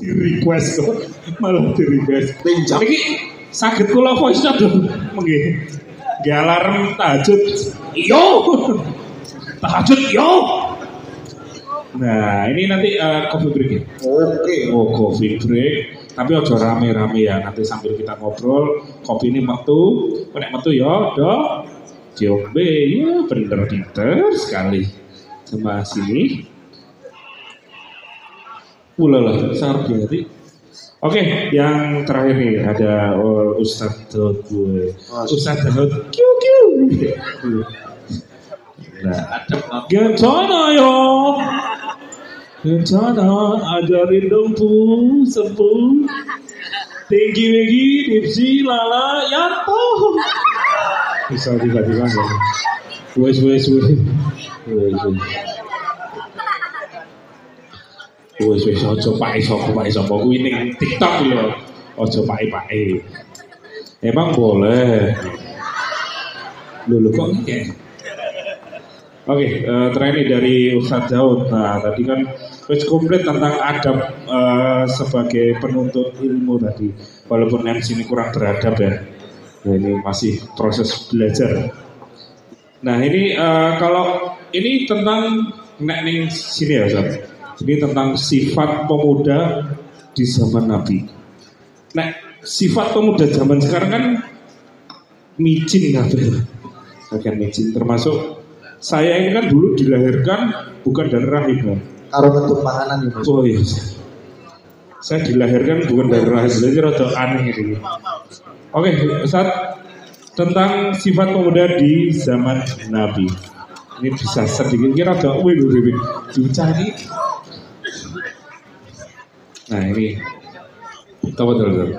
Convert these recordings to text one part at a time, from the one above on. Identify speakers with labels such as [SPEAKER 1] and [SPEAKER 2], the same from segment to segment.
[SPEAKER 1] Di request kok, malah di request.
[SPEAKER 2] Pinjam.
[SPEAKER 1] Iki saged kula voice note lho, nggih. Nggih alarm tahajud. Yo. Tahajud yo. Nah, ini nanti coffee break ya.
[SPEAKER 2] Oke.
[SPEAKER 1] Oh, coffee break. Tapi ojo rame-rame ya. Nanti sambil kita ngobrol, kopi ini metu. Nek metu ya, dok. Diombe ya, bener pinter sekali. Terima kasih. Ulala, sangat berarti. Oke, yang terakhir nih ada Ustadz gue. Ustadz Daud. Kiu kiu. Nah, gimana yo? Gimana ajarin dong tuh sepuh. Tinggi lagi, dipsi lala yanto. Bisa tiba-tiba nggak? Wes. Wes ojo pak iso kuwi ning TikTok lho. Ojo pak. Emang boleh. Lho kok iki? Oke, terakhir dari Ustadz Daud. Nah, tadi kan wis komplit tentang adab sebagai penuntut ilmu tadi. Walaupun MC ini kurang beradab ya. Nah, ini masih proses belajar. Nah, ini kalau ini tentang ning sini ya, Ustadz. Ini tentang sifat pemuda di zaman Nabi. Nah, sifat pemuda zaman sekarang kan micin kabeh. Bagian micin termasuk saya ini kan dulu dilahirkan bukan dari rahim kan.
[SPEAKER 2] Karo bentuk panganan ya Mas.
[SPEAKER 1] Oh iya. Saya dilahirkan bukan dari rahim, jadi rada aneh gitu. Oke, Ustaz, tentang sifat pemuda di zaman Nabi. Ini bisa sedikit kira agak dicari. Nah ini betul.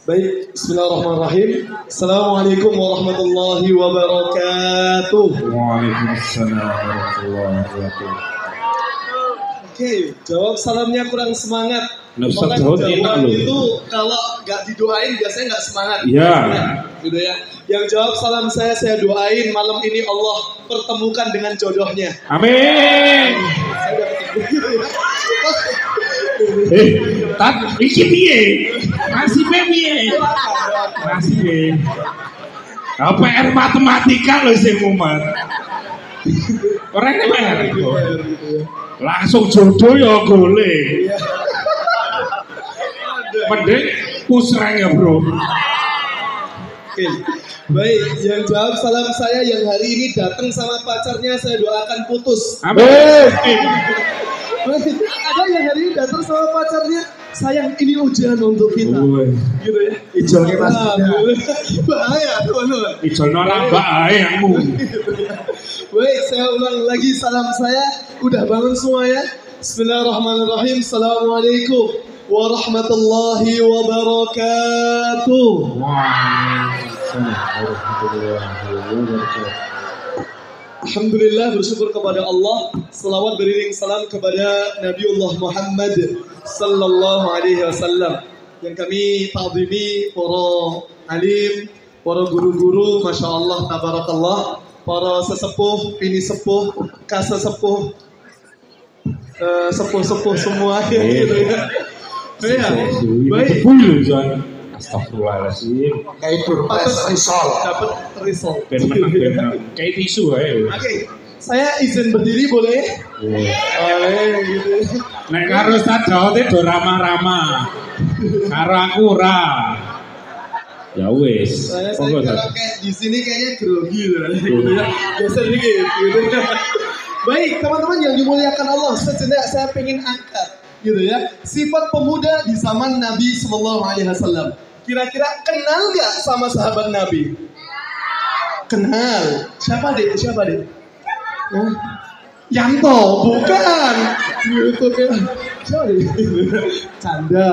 [SPEAKER 3] Baik, bismillahirrahmanirrahim. Assalamualaikum warahmatullahi wabarakatuh.
[SPEAKER 1] Waalaikumsalam warahmatullahi wabarakatuh.
[SPEAKER 3] Oke, jawab salamnya kurang semangat.
[SPEAKER 1] Nah, Ustaz
[SPEAKER 3] Orang
[SPEAKER 1] Daud enak
[SPEAKER 3] Jawa
[SPEAKER 1] loh.
[SPEAKER 3] itu kalau nggak didoain biasanya nggak semangat.
[SPEAKER 1] Iya.
[SPEAKER 3] Gitu ya. Yang jawab salam saya doain malam ini Allah pertemukan dengan jodohnya.
[SPEAKER 1] Amin.
[SPEAKER 3] Saya udah ketemu gitu ya.
[SPEAKER 1] Iki piye? Masih piye? Masih piye? PR matematika lho sing mumet. Ora PR itu. Langsung jodoh ya golek. Mending pusreng ya, Bro.
[SPEAKER 3] Oke. Baik, yang jawab salam saya yang hari ini datang sama pacarnya saya doakan putus.
[SPEAKER 1] Amin.
[SPEAKER 3] Ada yang hari ini datang sama pacarnya, sayang ini ujian untuk kita. Gitu ya.
[SPEAKER 2] Ijolnya Mas.
[SPEAKER 3] Bahaya teman-teman.
[SPEAKER 1] Ijol nolak ayangmu.
[SPEAKER 3] Baik, saya ulang lagi salam saya. Udah bangun semua ya. Bismillahirrahmanirrahim. Assalamualaikum warahmatullahi wabarakatuh.
[SPEAKER 1] Waalaikumsalam warahmatullahi wabarakatuh.
[SPEAKER 3] Alhamdulillah, bersyukur kepada Allah. Selawat beriring salam kepada Nabiullah Muhammad sallallahu alaihi wasallam yang kami ta'zimi, para alim, para guru-guru, masya Allah, tabarakallah, para sesepuh, pini sepuh, kasesepuh, sepuh-sepuh semua ya, gitu ya. Ya, baik.
[SPEAKER 1] Astagfirullahaladzim.
[SPEAKER 2] Kayak Durpres Risol.
[SPEAKER 3] Dapat risol.
[SPEAKER 1] Ben kayak tisu aja.
[SPEAKER 3] Oke, saya izin berdiri boleh? Boleh gitu.
[SPEAKER 1] Nek karo Ustaz Daud itu ramah-ramah. Karo aku ora. Ya wis.
[SPEAKER 3] Saya kalau kayak di sini kayaknya grogi lah. Geser dikit gitu. Baik, teman-teman yang dimuliakan Allah, sejenak saya pengen angkat gitu ya. Sifat pemuda di zaman Nabi sallallahu alaihi wasallam. Kira-kira kenal nggak sama sahabat Nabi? Kenal. Siapa deh? Yanto, bukan. Gitu kan. Siapa deh? Canda.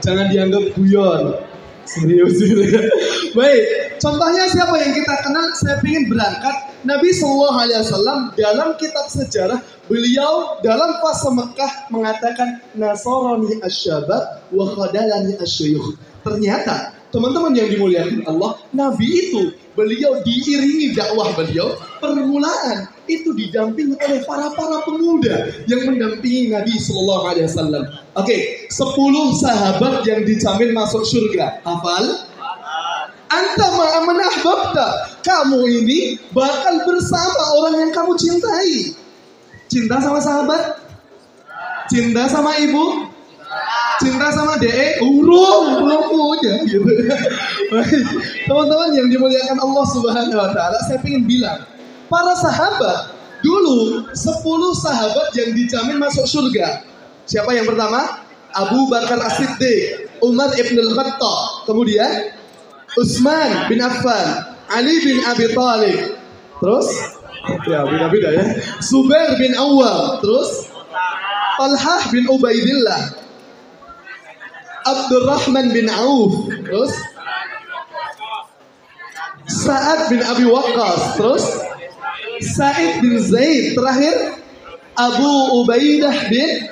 [SPEAKER 3] Jangan dianggap guyon. Serius gitu ya. Baik, contohnya siapa yang kita kenal? Saya ingin berangkat. Nabi Sallallahu Alaihi Wasallam dalam kitab sejarah beliau dalam fase Mekah mengatakan Nasarani asyabab wa khadalani asyuyukh. Ternyata teman-teman yang dimuliakan Allah, Nabi itu beliau diiringi dakwah beliau permulaan itu didampingi oleh para pemuda yang mendampingi Nabi Sallallahu Alaihi Wasallam. Oke, 10 sahabat yang dijamin masuk surga. Hafal? Anta ma'aman ahbabta. Kamu ini bakal bersama orang yang kamu cintai. Cinta sama sahabat? Cinta sama ibu? Cinta sama DE? Belum punya gitu. Teman-teman yang dimuliakan Allah Subhanahu wa taala, saya ingin bilang, para sahabat dulu 10 sahabat yang dijamin masuk surga. Siapa yang pertama? Abu Bakar As-Siddiq, Umar ibn al-Khattab, kemudian Utsman bin Affan, Ali bin Abi Thalib, terus ya beda-beda ya, Zubair bin Awwam, terus Talhah bin Ubaidillah, Abdurrahman bin Auf, terus Sa'ad bin Abi Waqqas, terus Sa'id bin Zaid, terakhir Abu Ubaidah bin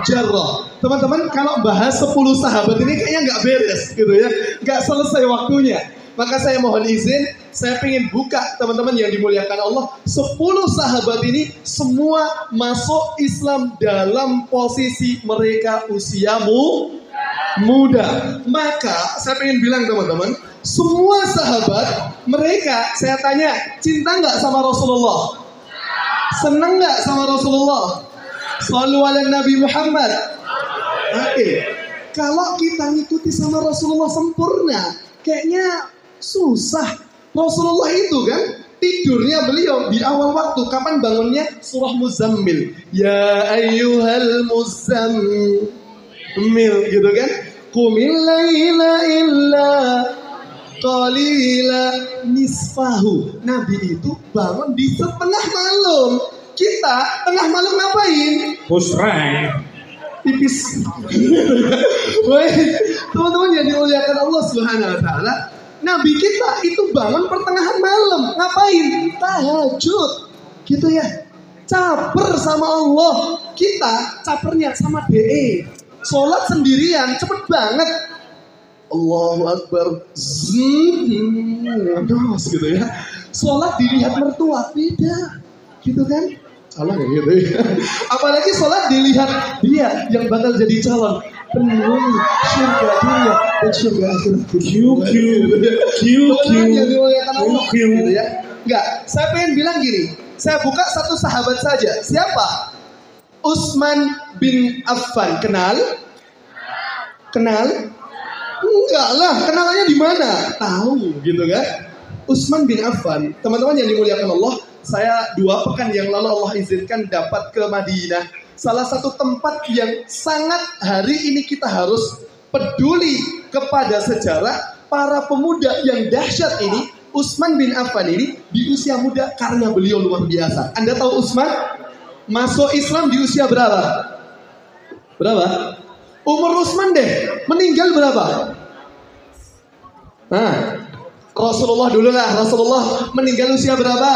[SPEAKER 3] Jarrah. Teman-teman, kalau bahas 10 sahabat ini kayaknya nggak beres gitu ya, nggak selesai waktunya. Maka saya mohon izin, saya ingin buka teman-teman yang dimuliakan Allah. 10 sahabat ini semua masuk Islam dalam posisi mereka usiamu muda. Maka saya ingin bilang teman-teman, semua sahabat mereka, saya tanya, cinta nggak sama Rasulullah? Senang nggak sama Rasulullah? Shallu ala Nabi Muhammad. Oke, kalau kita ngikuti sama Rasulullah sempurna, kayaknya susah. Rasulullah itu kan tidurnya beliau di awal waktu. Kapan bangunnya? Surah Muzammil. Ya ayyuhal muzammil, gitu kan? Qumil laila illa qalila nisfahu. Nabi itu bangun di setengah malam. Kita tengah malam ngapain?
[SPEAKER 1] Pusreng.
[SPEAKER 3] Tipis. Baik, teman-teman yang dimuliakan Allah Subhanahu wa taala, Nabi kita itu bangun pertengahan malam. Ngapain? Tahajud. Gitu ya. Caper sama Allah. Kita capernya sama DE. Sholat sendirian, cepet banget. Allahu Akbar. Dos gitu ya. Sholat dilihat mertua, beda. Gitu kan? Salah ya gitu ya. Apalagi sholat dilihat dia yang bakal jadi calon penghuni surga dunia dan surga akhirat. Yang dimuliakan Allah gitu ya. Enggak, saya pengen bilang gini. Saya buka satu sahabat saja. Siapa? Utsman bin Affan. Kenal? Enggak lah, kenalannya di mana? Tahu gitu kan? Utsman bin Affan, teman-teman yang dimuliakan Allah, saya 2 pekan yang lalu Allah izinkan dapat ke Madinah. Salah satu tempat yang sangat hari ini kita harus peduli kepada sejarah para pemuda yang dahsyat ini. Utsman bin Affan ini di usia muda karena beliau luar biasa. Anda tahu Utsman masuk Islam di usia berapa? Berapa? Umur Utsman deh, meninggal berapa? Nah, Rasulullah dulu lah. Rasulullah meninggal usia berapa?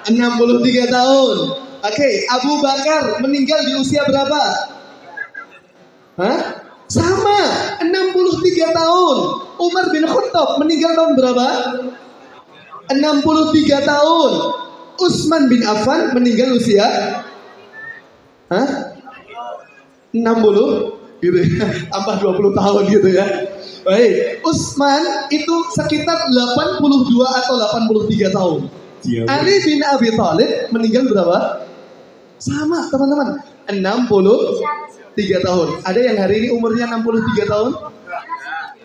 [SPEAKER 3] 63 tahun. Oke, Abu Bakar meninggal di usia berapa? Hah? Sama, 63 tahun. Umar bin Khattab meninggal tahun berapa? 63 tahun. Utsman bin Affan meninggal usia 60 gitu ya. Tambah 20 tahun gitu ya. Baik, Utsman itu sekitar 82 atau 83 tahun. Ali bin Abi Thalib meninggal berapa? Sama teman-teman, 63 tahun. Ada yang hari ini umurnya 63 tahun?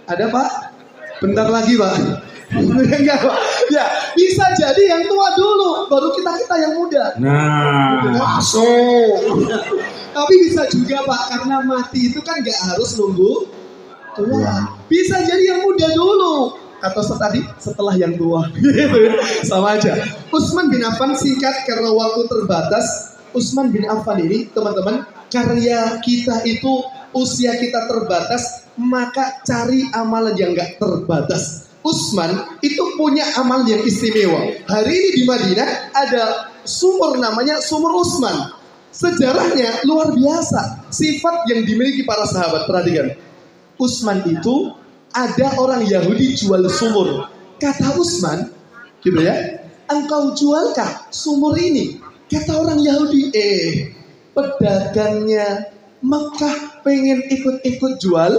[SPEAKER 3] Ada Pak? Bentar lagi Pak. Enggak Pak. Ya, bisa jadi yang tua dulu, baru kita yang muda.
[SPEAKER 1] Nah,
[SPEAKER 3] masuk. Tapi bisa juga Pak, karena mati itu kan gak harus nunggu tua. Bisa jadi yang muda dulu. Atau setelah yang tua. Sama aja. Utsman bin Affan, singkat karena waktu terbatas. Utsman bin Affan ini teman-teman, karya kita itu usia kita terbatas, maka cari amalan yang gak terbatas. Utsman itu punya amal yang istimewa. Hari ini di Madinah ada sumur namanya Sumur Utsman. Sejarahnya luar biasa. Sifat yang dimiliki para sahabat, perhatikan. Utsman itu ada orang Yahudi jual sumur. Kata Utsman, gitu ya, engkau jualkah sumur ini? Kata orang Yahudi, pedagangnya Mekah pengen ikut-ikut jual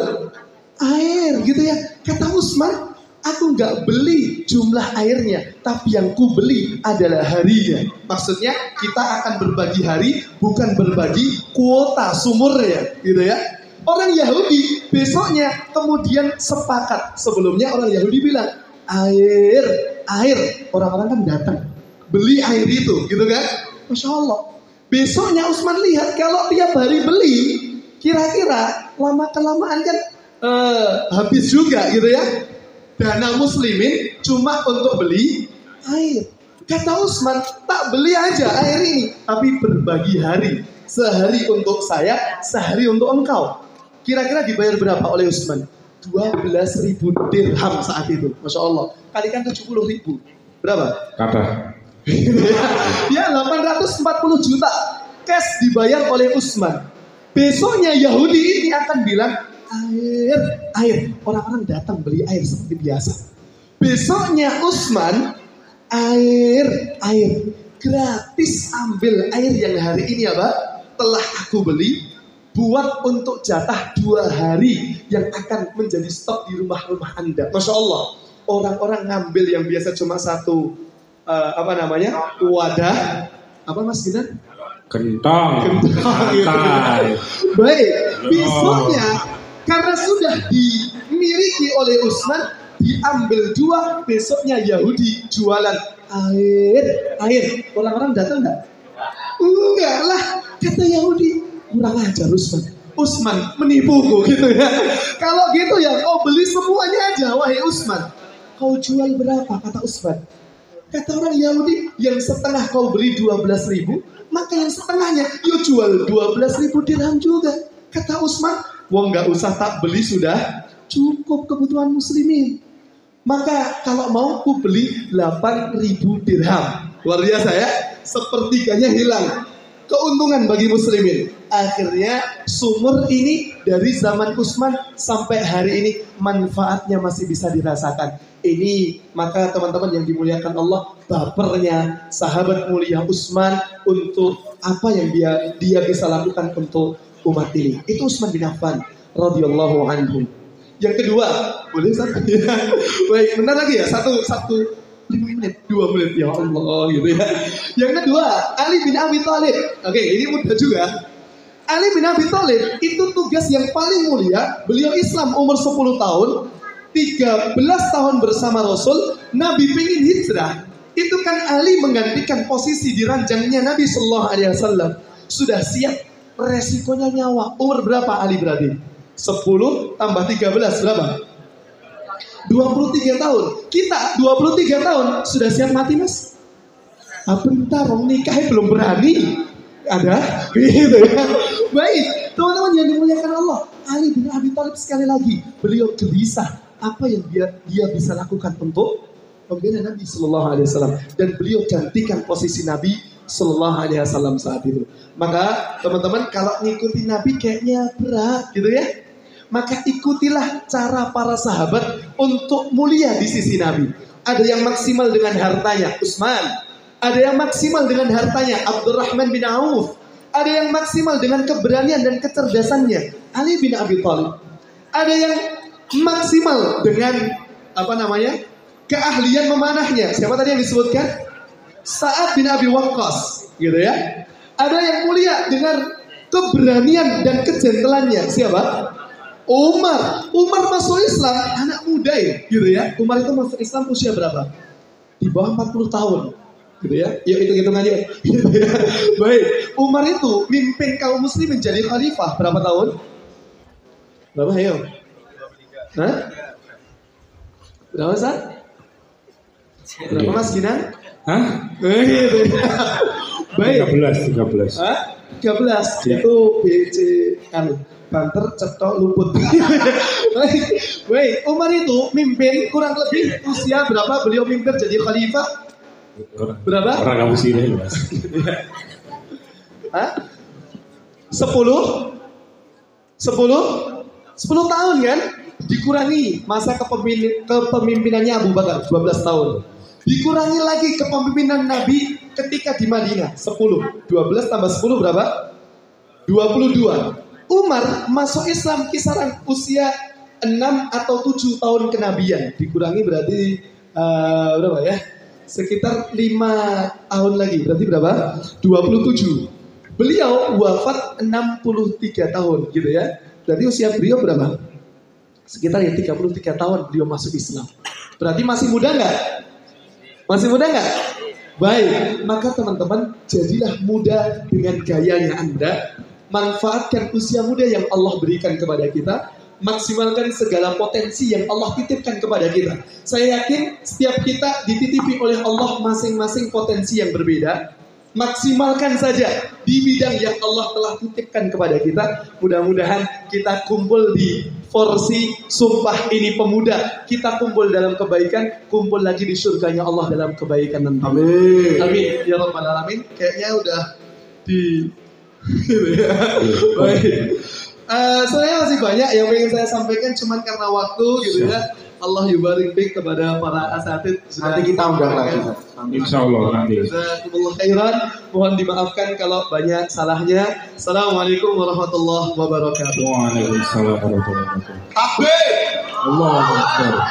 [SPEAKER 3] air gitu ya. Kata Utsman, aku nggak beli jumlah airnya, tapi yang ku beli adalah harinya. Maksudnya kita akan berbagi hari, bukan berbagi kuota sumurnya, gitu ya. Orang Yahudi besoknya kemudian sepakat. Sebelumnya orang Yahudi bilang, air. Orang-orang kan datang beli air itu, gitu kan? Masya Allah. Besoknya Utsman lihat kalau tiap hari beli, kira-kira lama-kelamaan kan habis juga, gitu ya. Dana muslimin cuma untuk beli air. Kata Utsman, tak beli aja air ini, tapi berbagi hari. Sehari untuk saya, sehari untuk engkau. Kira-kira dibayar berapa oleh Utsman? 12.000 dirham saat itu. Masya Allah. Kalikan 70.000. Berapa?
[SPEAKER 1] Kata.
[SPEAKER 3] Ya 840 juta cash dibayar oleh Utsman. Besoknya Yahudi ini akan bilang, air. Orang-orang datang beli air seperti biasa. Besoknya Utsman, air. Gratis ambil air yang hari ini apa? Telah aku beli buat untuk jatah 2 hari yang akan menjadi stok di rumah-rumah Anda. Masya Allah. Orang-orang ngambil yang biasa cuma satu wadah. Apa Mas Ginan?
[SPEAKER 1] Kentang.
[SPEAKER 3] Gitu. Baik. Besoknya karena sudah dimiliki oleh Utsman, diambil 2, besoknya Yahudi jualan air. Orang-orang datang nggak? Enggak lah, kata Yahudi, kurang ajar Utsman menipuku gitu ya. Kalau gitu ya kau beli semuanya aja, wahai Utsman. Kau jual berapa? Kata Utsman. Kata orang Yahudi, yang setengah kau beli 12.000, maka yang setengahnya you jual 12.000 dirham juga. Kata Utsman, wong nggak usah tak beli sudah cukup kebutuhan muslimin. Maka kalau mau ku beli 8.000 dirham. Luar biasa ya, sepertiganya hilang. Keuntungan bagi muslimin. Akhirnya sumur ini dari zaman Utsman sampai hari ini manfaatnya masih bisa dirasakan. Ini maka teman-teman yang dimuliakan Allah, bapernya sahabat mulia Utsman untuk apa yang dia bisa lakukan untuk umat ini. Itu Utsman bin Affan radhiyallahu anhu. Yang kedua, boleh Ustaz? Baik, benar lagi ya? Satu 5 menit, 2 menit, ya Allah gitu ya. Yang kedua, Ali bin Abi Thalib. Oke, ini mudah juga. Ali bin Abi Thalib itu tugas yang paling mulia. Beliau Islam umur 10 tahun, 13 tahun bersama Rasul. Nabi pengen hijrah. Itu kan Ali menggantikan posisi di ranjangnya Nabi Sallallahu Alaihi Wasallam. Sudah siap resikonya nyawa. Umur berapa Ali berarti? 10 tambah 13 berapa? 23 tahun. Kita 23 tahun sudah siap mati Mas? Bentar, nikahnya belum berani. Ada? Gitu ya. Baik, teman-teman yang dimuliakan Allah, Ali bin Abi Thalib sekali lagi, beliau gelisah apa yang dia bisa lakukan untuk pembela Nabi Sallallahu Alaihi Wasallam, dan beliau gantikan posisi Nabi Sallallahu Alaihi Wasallam saat itu. Maka teman-teman kalau ngikutin Nabi kayaknya berat gitu ya. Maka ikutilah cara para sahabat untuk mulia di sisi Nabi. Ada yang maksimal dengan hartanya, Utsman. Ada yang maksimal dengan hartanya, Abdurrahman bin Auf. Ada yang maksimal dengan keberanian dan kecerdasannya, Ali bin Abi Thalib. Ada yang maksimal dengan keahlian memanahnya. Siapa tadi yang disebutkan? Sa'ad bin Abi Waqqas, gitu ya. Ada yang mulia dengan keberanian dan kejentelannya. Siapa? Umar masuk Islam anak muda ya, gitu ya. Umar itu masuk Islam usia berapa? Di bawah 40 tahun, gitu ya. Yuk hitung-hitung aja. Gitu ya. Baik, Umar itu mimpin kaum muslim menjadi khalifah berapa tahun? Berapa ayo? Hah? Berapa Ustaz? Berapa Mas Ginan?
[SPEAKER 1] Hah?
[SPEAKER 3] Gitu ya. Baik.
[SPEAKER 1] 13.
[SPEAKER 3] Hah? 13 itu BCL banter cetok luput. Baik, Umar itu mimpin kurang lebih usia berapa beliau mimpin jadi khalifah? Berapa?
[SPEAKER 1] Orang kamu sini Mas.
[SPEAKER 3] Hah? 10 tahun kan? Dikurangi masa kepemimpinannya Abu Bakar 12 tahun. Dikurangi lagi kepemimpinan Nabi ketika di Madinah 10. 12 tambah 10 berapa? 22. Umar masuk Islam kisaran usia 6 atau 7 tahun kenabian. Dikurangi berarti berapa ya? Sekitar 5 tahun lagi. Berarti berapa? 27. Beliau wafat 63 tahun gitu ya. Berarti usia beliau berapa? Sekitar ya 33 tahun beliau masuk Islam. Berarti masih muda nggak? Masih muda nggak? Baik, maka teman-teman jadilah muda dengan gayanya Anda. Manfaatkan usia muda yang Allah berikan kepada kita. Maksimalkan segala potensi yang Allah titipkan kepada kita. Saya yakin setiap kita dititipi oleh Allah masing-masing potensi yang berbeda. Maksimalkan saja di bidang yang Allah telah titipkan kepada kita. Mudah-mudahan kita kumpul di Forsi Sumpah Ini Pemuda. Kita kumpul dalam kebaikan, kumpul lagi di surganya Allah dalam kebaikan nanti.
[SPEAKER 2] Amin.
[SPEAKER 3] Amin ya rabbal alamin. Kayaknya udah di baik. Sebenarnya masih banyak yang ingin saya sampaikan, cuman karena waktu gitu ya. Allah yubarik bik kepada para asatid.
[SPEAKER 2] Nanti kita undang lagi.
[SPEAKER 1] Insya Allah nanti.
[SPEAKER 3] Jazakumullah khairan. Mohon dimaafkan kalau banyak salahnya. Assalamualaikum warahmatullahi wabarakatuh.
[SPEAKER 1] Waalaikumsalam warahmatullahi wabarakatuh.
[SPEAKER 2] Takbir.
[SPEAKER 1] Allahu Akbar.